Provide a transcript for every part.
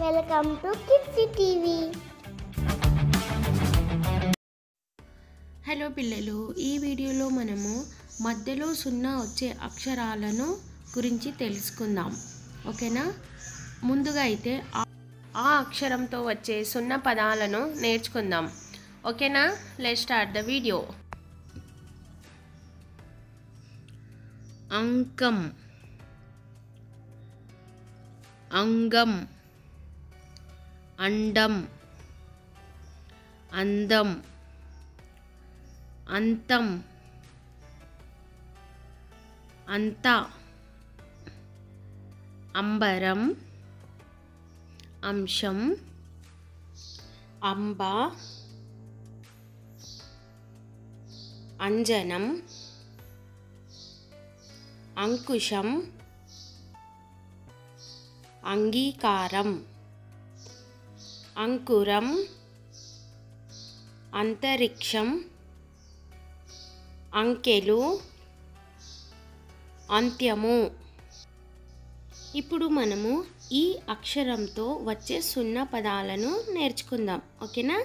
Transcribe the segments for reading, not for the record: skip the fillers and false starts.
Welcome to kids TV. Hello పిల్లలు, ఈ వీడియోలో మనము మధ్యలో సున్నా వచ్చే అక్షరాలను గురించి తెలుసుకుందాం. ఓకేనా? ముందుగా అయితే ఆ అక్షరంతో వచ్చే సున్నా పదాలను నేర్చుకుందాం. ఓకేనా? Let's start the video. అంకం, అంగం, అండం, అందం, అంతం, అంత, అంబరం, అంశం, అంబ, అంజనం, అంకుశం, అంగీకారం, అంకురం, అంతరిక్షం, అంకెలు, అంత్యము. ఇప్పుడు మనము ఈ అక్షరంతో వచ్చే సున్నా పదాలను నేర్చుకుందాం. ఓకేనా?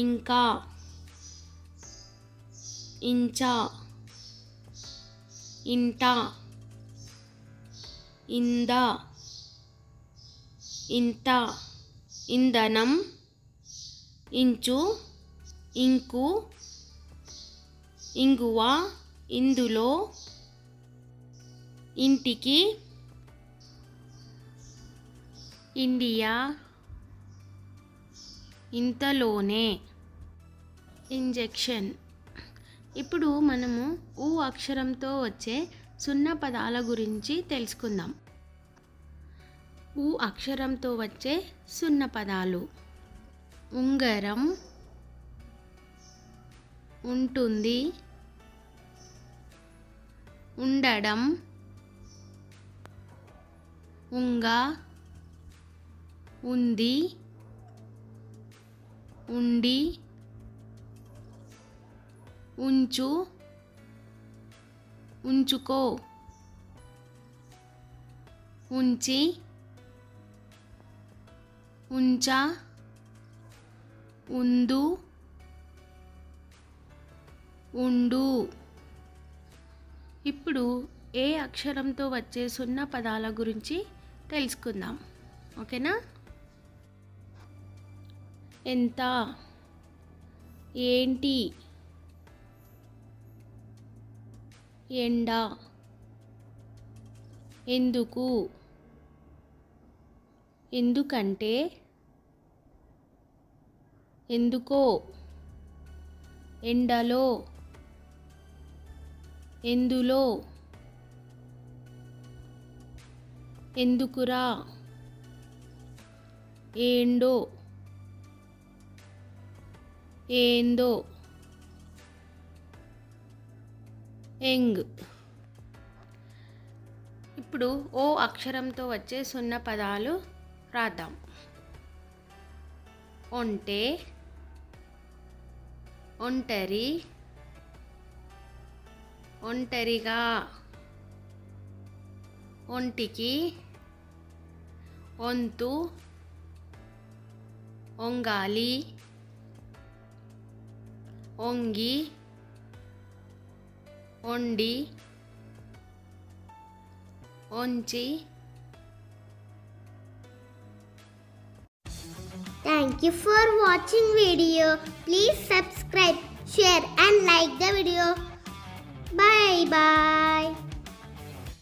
ఇంకా, ఇంచా, ఇంట, ఇంద, ఇంత, ఇంధనం, ఇంచు, ఇంకు, ఇంగువ, ఇందులో, ఇంటికి, ఇండియా, ఇంతలోనే, ఇంజెక్షన్. ఇప్పుడు మనము ఊ అక్షరంతో వచ్చే సున్నా పదాల గురించి తెలుసుకుందాం. ఊ అక్షరంతో వచ్చే సున్నా పదాలు: ఉంగరం, ఉంటుంది, ఉండడం, ఉంగ, ఉంది, ఉండి, ఉంచు, ఉంచుకో, ఉంచి, ఉంచ, ఉందు, ఉండు. ఇప్పుడు ఏ అక్షరంతో వచ్చే సున్నా పదాల గురించి తెలుసుకుందాం. ఓకేనా? ఎంత, ఏంటి, ఎండ, ఎందుకు, ఎందుకంటే, ఎందుకో, ఎండలో, ఎందులో, ఎందుకురా, ఏండో, ఏందో, ఎంగ్. ఇప్పుడు ఓ అక్షరంతో వచ్చే సున్నా పదాలు రాద్దాం. ఒంటె, ఒంటరి, ఒంటరిగా, ఒంటికి, ఒంతు, ఒంగాలి, ఒంగి, ఒండి, ఒంచి. Thank you for watching video. Please subscribe, share and like the video. Bye bye.